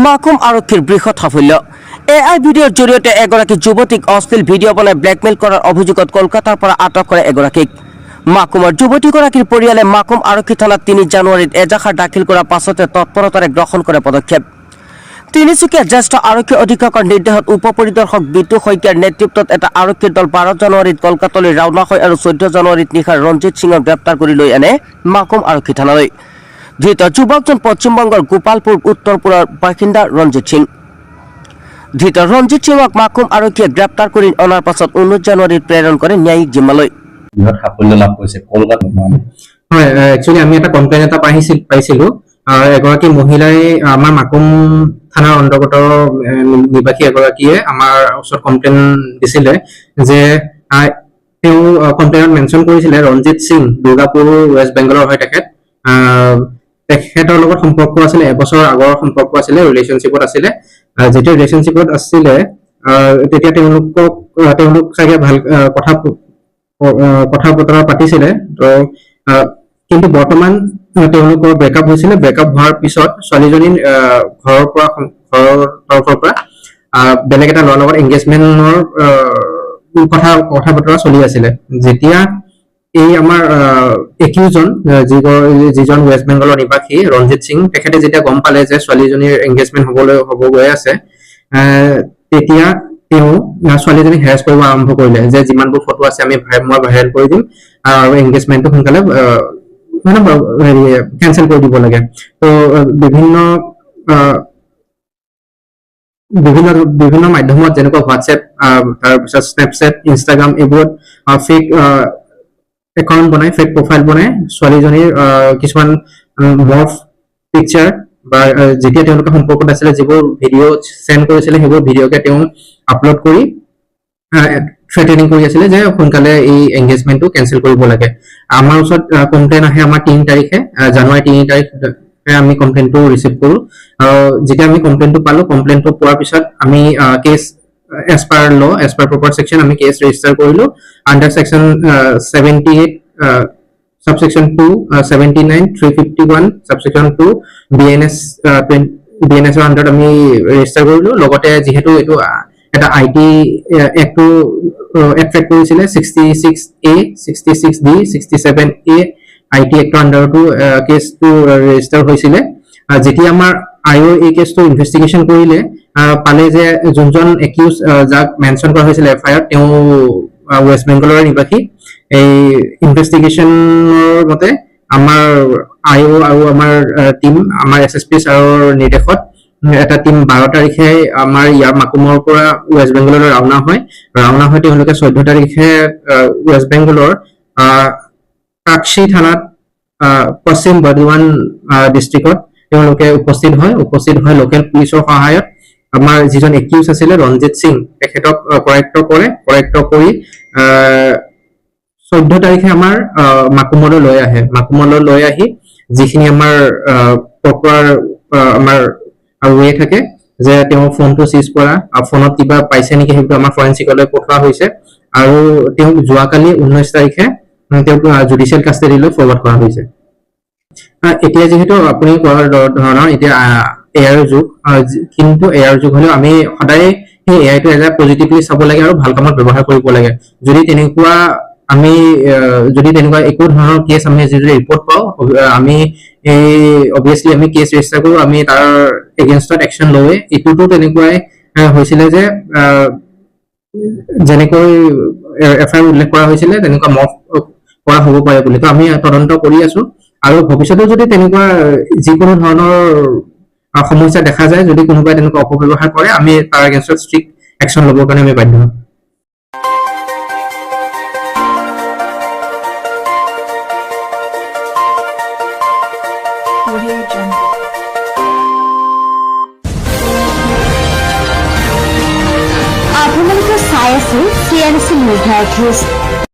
মাকুম আৰক্ষীৰ বৃহৎ সাফল্য এআই ভিডিঅ'ৰ জৰিয়তে এগৰাকী যুৱতীক অশ্লীল ভিডিঅ' বনাই ব্লেকমেইল কৰাৰ অভিযোগত কলকাতাৰ পৰা আটক কৰে এগৰাকীক মাকুমৰ যুৱতীগৰাকীৰ পৰিয়ালে মাকুম আৰক্ষী থানাত 3 জানুৱাৰীত এজাহাৰ দাখিল কৰাৰ পাছতে তৎপৰতাৰে গ্ৰহণ কৰে পদক্ষেপ তিনিচুকীয়া জ্যেষ্ঠ আৰক্ষী অধীক্ষকৰ নিৰ্দেশত উপ পৰিদৰ্শক বিতু শইকীয়াৰ নেতৃত্বত এটা আৰক্ষীৰ দল 12 জানুৱাৰীত কলকাতালৈ ৰাওনা হয় আৰু 14 জানুৱাৰীত নিশা ৰঞ্জিত সিঙক গ্ৰেপ্তাৰ কৰি লৈ আনে মাকুম আৰক্ষী থানালৈ ধৃত যুৱকজন পশ্চিমবংগৰ গোপালপুৰ উত্তৰপুৰৰ বাসিন্দা ৰঞ্জিত সিং ধৃত ৰঞ্জিত সিঙক মাকুম আৰক্ষীয়ে গ্ৰেপ্তাৰ কৰি অনাৰ পাছত 19 জানুৱাৰীত প্ৰেৰণ কৰে ন্যায়িক জিম্মালৈ সাফল্য লাভ কৰিছে কলকাতা হয় একচুয়ালি আমি এটা কমপ্লেইন এটা পাইছিলো এগৰাকী মহিলাই আমাৰ মাকুম থানাৰ অন্তৰ্গত নিবাসী এগৰাকীয়ে আমাৰ ওচৰত কমপ্লেইন দিছিলে যে তেওঁ কমপ্লেইনত মেনশ্যন কৰিছিলে ৰঞ্জিত সিং দুৰ্গাপুৰ ৱেষ্ট বেংগলৰ হয় তেখেতৰ লগত সম্পৰ্ক আছিলে এবছৰ আগৰ সম্পৰ্ক আছিলে ৰিলেশনশ্বিপত আছিলে যেতিয়া ৰিলেশনশ্বিপত আছিলে তেতিয়া তেওঁলোক চাগে ভাল কথা বতৰা পাতিছিলে তো কিন্তু বৰ্তমান তেওঁলোকৰ ব্ৰেকআপ হৈছিলে ব্ৰেকআপ হোৱাৰ পিছত ছোৱালীজনীৰ ঘৰৰ তৰফৰ পৰা বেলেগ এটা ল'ৰাৰ লগত এংগেজমেন্টৰ কথা বতৰা চলি আছিলে যেতিয়া এই আমাৰ একিউজন যিজন ৱেষ্ট বেংগলৰ নিবাসী ৰঞ্জিত সিং তেখেতে যেতিয়া গম পালে যে ছোৱালীজনীৰ এংগেজমেন্ট হ'ব গৈ আছে তেতিয়া তেওঁ ছোৱালীজনীক হেৰাছ কৰিব আৰম্ভ কৰিলে যে যিমানবোৰ ফটো আছে মই ভাইৰেল কৰি দিম আৰু এংগেজমেন্টটো সোনকালে কেনচেল কৰি দিব লাগে তো বিভিন্ন মাধ্যমত যেনেকুৱা হোৱাটছএপ তাৰপিছত স্নেপচেট ইনষ্টাগ্ৰাম এইবোৰত ফেক একাউণ্ট বনাই ফেক প্ৰফাইল বনাই ছোৱালীজনীৰ কিছুমান মৰ্ফ পিকচাৰ বা যেতিয়া তেওঁলোকে সম্পৰ্কত আছিলে যিবোৰ ভিডিঅ' চেণ্ড কৰিছিলে সেইবোৰ ভিডিঅ'কে তেওঁ আপলোড কৰি থ্ৰেটেনিং কৰি আছিলে যে সোনকালে এই এংগেজমেন্টটো কেনচেল কৰিব লাগে আমাৰ ওচৰত কমপ্লেইন আহে আমাৰ 3 তাৰিখে জানুৱাৰী 3 তাৰিখে আমি কমপ্লেইনটো ৰিচিভ কৰো যেতিয়া আমি কমপ্লেইনটো পালো কমপ্লেইনটো পোৱাৰ পিছত আমি case as per law as per proper section আমি কেছ ৰেজিষ্টাৰ কৰিলো under section 78 subsection 2 79 351 subsection 2 BNS ৰ আন্ডাৰত আমি ৰেজিষ্টাৰ কৰিলো লগতে যেহেতু এটো এটা আইটি একটো এট্ৰেক্ট কৰিছিলে 66A 66D 67A আইটি একটো আন্ডাৰটো কেছটো ৰেজিষ্টাৰ হৈছিলে যেতিয়া আমাৰ আইও এই কেছটো ইনভেষ্টিগেশ্যন কৰিলে পালে যে যোনজন একিউজ যাক মেনশ্যন কৰা হৈছিল এফআইআৰ তেওঁ ৱেষ্ট বেংগলৰ নিবাসী এই ইনভেষ্টিগেশ্যনৰ মতে আমাৰ আইও আৰু আমাৰ টিম আমাৰ এছএছপি ছাৰৰ নিৰ্দেশত এটা টিম 12 তাৰিখে আমাৰ ইয়াৰ মাকুমৰ পৰা ৱেষ্ট বেংগললৈ ৰাওনা হয় তেওঁলোকে 14 তাৰিখে ৱেষ্ট বেংগলৰ কাকশী থানাত পশ্চিম বৰ্ধমান ডিষ্ট্ৰিক্টত তেওঁলোকে উপস্থিত হয় লোকেল পুলিচৰ সহায়ত আমাৰ যিজন একিউজ আছিলে ৰঞ্জিত সিং তেখেতক কৰেক্ট কৰি 14 তাৰিখে আমাৰ মাকুমলৈ লৈ আহি যিখিনি আমাৰ প্ৰপাৰ আমাৰ ৱে থাকে যে তেওঁ ফোনটো সিজ কৰা ফোনত কিবা পাইছে নেকি সেইটো আমাৰ ফৰেনচিকলৈ পঠোৱা হৈছে আৰু তেওঁ যোৱাকালি 19 তাৰিখে তেওঁক জুডিচিয়েল কাষ্টাডিলৈ ফৰৱাৰ্ড কৰা হৈছে এতিয়া যেহেতু আপুনি কোৱাৰ ধৰণৰ এতিয়া এআইৰ যুগ কিন্তু এআইৰ যুগ হলেও আমি সদায় সেই এআইটো এটা পজিটিভলি চাব লাগে আৰু ভাল কামত ব্যৱহাৰ কৰিব লাগে যদি তেনেকুৱা একো ধৰণৰ কেছ আমি যদি ৰিপৰ্ট পাওঁ আমি অবভিয়াছলি আমি কেছ ৰেজিষ্টাৰ কৰোঁ আমি তাৰ এগেইনষ্টত একশ্যন লওঁৱে এইটোতো তেনেকুৱাই হৈছিলে যে যেনেকৈ এফআইআৰ উল্লেখ কৰা হৈছিলে তেনেকুৱা মফ কৰা হ'ব পাৰে বুলি তো আমি তদন্ত কৰি আছো আৰু ভৱিষ্যতে যদি তেনেকুৱা যিকোনো ধৰণৰ সমস্যা দেখা যায় যদি কোনোবাই তেনেকুৱা অপব্যৱহাৰ কৰে আমি তাৰ এগেইনষ্টত ষ্ট্ৰিক্ট একশ্যন ল'বৰ কাৰণে আমি বাধ্য হ'ম আপোনালোকে চাই আছে CNC Media News